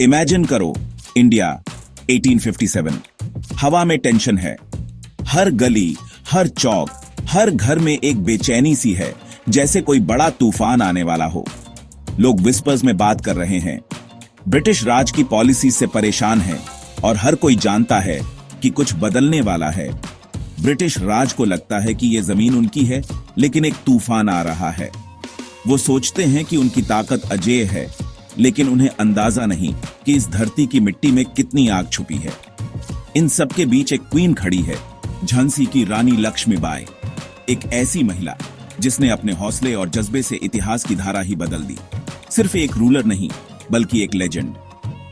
Imagine करो, India 1857। हवा में टेंशन है। हर गली, हर चौक, हर घर में एक बेचैनी सी है, जैसे कोई बड़ा तूफान आने वाला हो। लोग विस्पर्स में बात कर रहे हैं, ब्रिटिश राज की पॉलिसी से परेशान हैं और हर कोई जानता है कि कुछ बदलने वाला है। ब्रिटिश राज को लगता है कि यह जमीन उनकी है, लेकिन एक तूफान आ रहा है। वो सोचते हैं कि उनकी ताकत अजेय है, लेकिन उन्हें अंदाजा नहीं कि इस धरती की मिट्टी में कितनी आग छुपी है। इन सबके बीच एक क्वीन खड़ी है, झांसी की रानी लक्ष्मीबाई, एक ऐसी महिला जिसने अपने हौसले और जज्बे से इतिहास की धारा ही बदल दी। सिर्फ एक रूलर नहीं, बल्कि एक लेजेंड।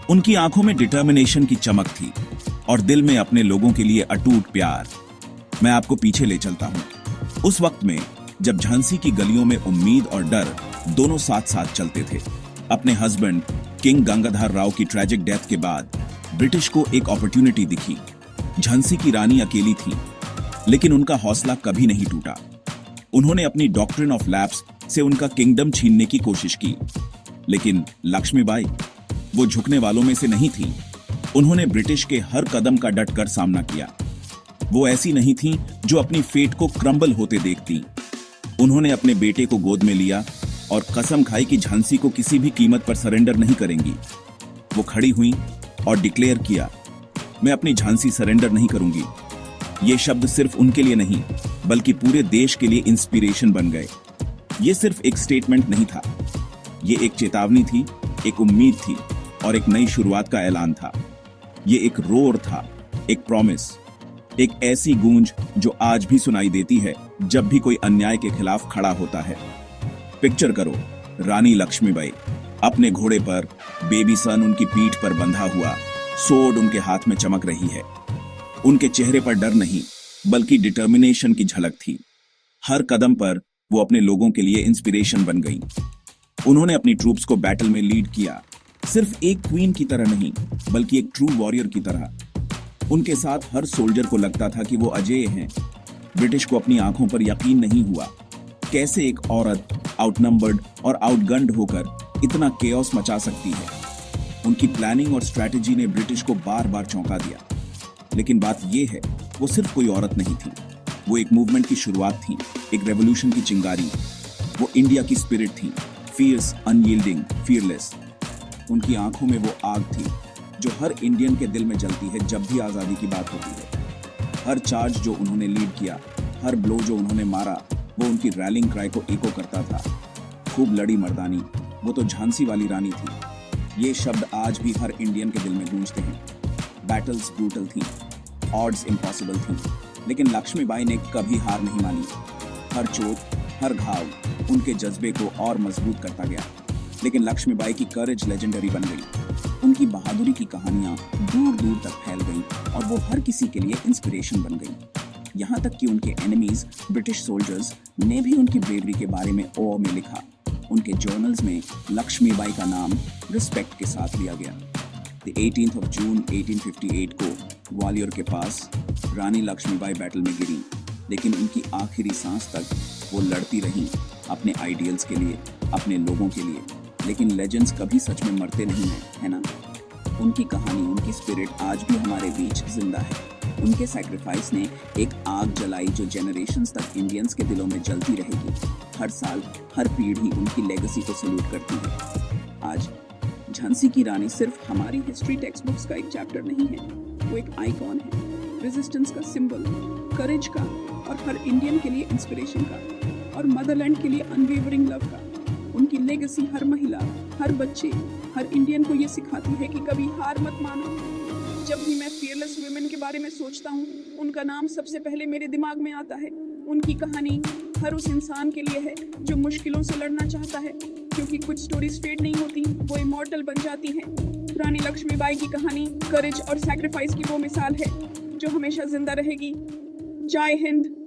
उनकी आंखों में डिटर्मिनेशन की चमक थी और दिल में अपने लोगों के लिए अटूट प्यार। मैं आपको पीछे ले चलता हूं, उस वक्त में जब झांसी की गलियों में उम्मीद और डर दोनों साथ साथ चलते थे। अपने हस्बैंड किंग गंगाधर राव की ट्रेजिक डेथ के बाद ब्रिटिश को एक अपॉर्चुनिटी दिखी। झांसी की रानी अकेली थी, लेकिन उनका हौसला कभी नहीं टूटा। उन्होंने अपनी डॉक्ट्रिन ऑफ लैप्स से उनका किंगडम छीनने की कोशिश की, लेकिन लक्ष्मीबाई वो झुकने वालों में से नहीं थी। उन्होंने ब्रिटिश के हर कदम का डटकर सामना किया। वो ऐसी नहीं थी जो अपनी फेट को क्रम्बल होते देखती। उन्होंने अपने बेटे को गोद में लिया और कसम खाई कि झांसी को किसी भी कीमत पर सरेंडर नहीं करेंगी। वो खड़ी हुई और डिक्लेयर किया, मैं अपनी झांसी सरेंडर नहीं करूंगी। ये शब्द सिर्फ उनके लिए नहीं, बल्कि पूरे देश के लिए इंस्पिरेशन बन गए। ये सिर्फ एक स्टेटमेंट नहीं था, ये एक चेतावनी थी, एक उम्मीद थी और एक नई शुरुआत का ऐलान था। ये एक रोर था, एक प्रॉमिस, एक ऐसी गूंज जो आज भी सुनाई देती है जब भी कोई अन्याय के खिलाफ खड़ा होता है। पिक्चर करो, रानी लक्ष्मीबाई अपने घोड़े पर, बेबी सन उनकी पीठ पर बंधा हुआ, सोर्ड उनके हाथ में चमक रही है। उनके चेहरे पर डर नहीं, बल्कि डिटर्मिनेशन की झलक थी। हर कदम पर वो अपने लोगों के लिए इंस्पिरेशन बन गई। उन्होंने अपनी ट्रूप्स को बैटल में लीड किया, सिर्फ एक क्वीन की तरह नहीं, बल्कि एक ट्रू वॉरियर की तरह। उनके साथ हर सोल्जर को लगता था कि वो अजेय हैं। ब्रिटिश को अपनी आंखों पर यकीन नहीं हुआ, कैसे एक औरत आउटनंबर्ड और आउटगन्ड होकर इतना केओस मचा सकती है। उनकी प्लानिंग और स्ट्रैटेजी ने ब्रिटिश को बार बार चौंका दिया। लेकिन बात यह है, वो सिर्फ कोई औरत नहीं थी, वो एक मूवमेंट की शुरुआत थी, एक रेवोल्यूशन की चिंगारी। वो इंडिया की स्पिरिट थी, फियर्स, अनयील्डिंग, फियरलेस। उनकी आंखों में वो आग थी जो हर इंडियन के दिल में जलती है जब भी आजादी की बात होती है। हर चार्ज जो उन्होंने लीड किया, हर ब्लो जो उन्होंने मारा, वो उनकी रैलिंग क्राई को इको करता था। खूब लड़ी मर्दानी, वो तो झांसी वाली रानी थी। ये शब्द आज भी हर इंडियन के दिल में गूंजते हैं। बैटल्स ब्रूटल थी, ऑड्स इम्पॉसिबल थी, लेकिन लक्ष्मीबाई ने कभी हार नहीं मानी। हर चोट, हर घाव उनके जज्बे को और मजबूत करता गया। लेकिन लक्ष्मीबाई की करेज लेजेंडरी बन गई। उनकी बहादुरी की कहानियां दूर दूर तक फैल गईं और वो हर किसी के लिए इंस्पिरेशन बन गई। यहाँ तक कि उनके एनिमीज, ब्रिटिश सोल्जर्स ने भी उनकी ब्रेवरी के बारे में ऑ में लिखा। उनके जर्नल्स में लक्ष्मीबाई का नाम रिस्पेक्ट के साथ लिया गया। 18 जून 1858 को ग्वालियर के पास रानी लक्ष्मीबाई बैटल में गिरी, लेकिन उनकी आखिरी सांस तक वो लड़ती रहीं अपने आइडियल्स के लिए, अपने लोगों के लिए। लेकिन लेजेंड्स कभी सच में मरते नहीं हैं, है ना? उनकी कहानी, उनकी स्पिरिट आज भी हमारे बीच जिंदा है। उनके सैक्रिफाइस ने एक आग जलाई जो जेनरेशंस तक इंडियंस के दिलों में जलती रहेगी। हर साल, हर पीढ़ी उनकी लेगेसी को सैल्यूट करती है। आज झांसी की रानी सिर्फ हमारी हिस्ट्री टेक्स्ट बुक्स का एक चैप्टर नहीं है, वो एक आइकॉन है, रेजिस्टेंस का सिंबल, करेज का और हर इंडियन के लिए इंस्पिरेशन का और मदरलैंड के लिए अनवेवरिंग लव का। उनकी लेगेसी हर महिला, हर बच्चे, हर इंडियन को ये सिखाती है कि कभी हार मत मानो। जब भी मैं फियरलेस वुमेन के बारे में सोचता हूँ, उनका नाम सबसे पहले मेरे दिमाग में आता है। उनकी कहानी हर उस इंसान के लिए है जो मुश्किलों से लड़ना चाहता है, क्योंकि कुछ स्टोरीज फेड नहीं होती, वो इमॉर्टल बन जाती हैं। रानी लक्ष्मीबाई की कहानी करेज और सैक्रिफाइस की वो मिसाल है जो हमेशा जिंदा रहेगी। जय हिंद।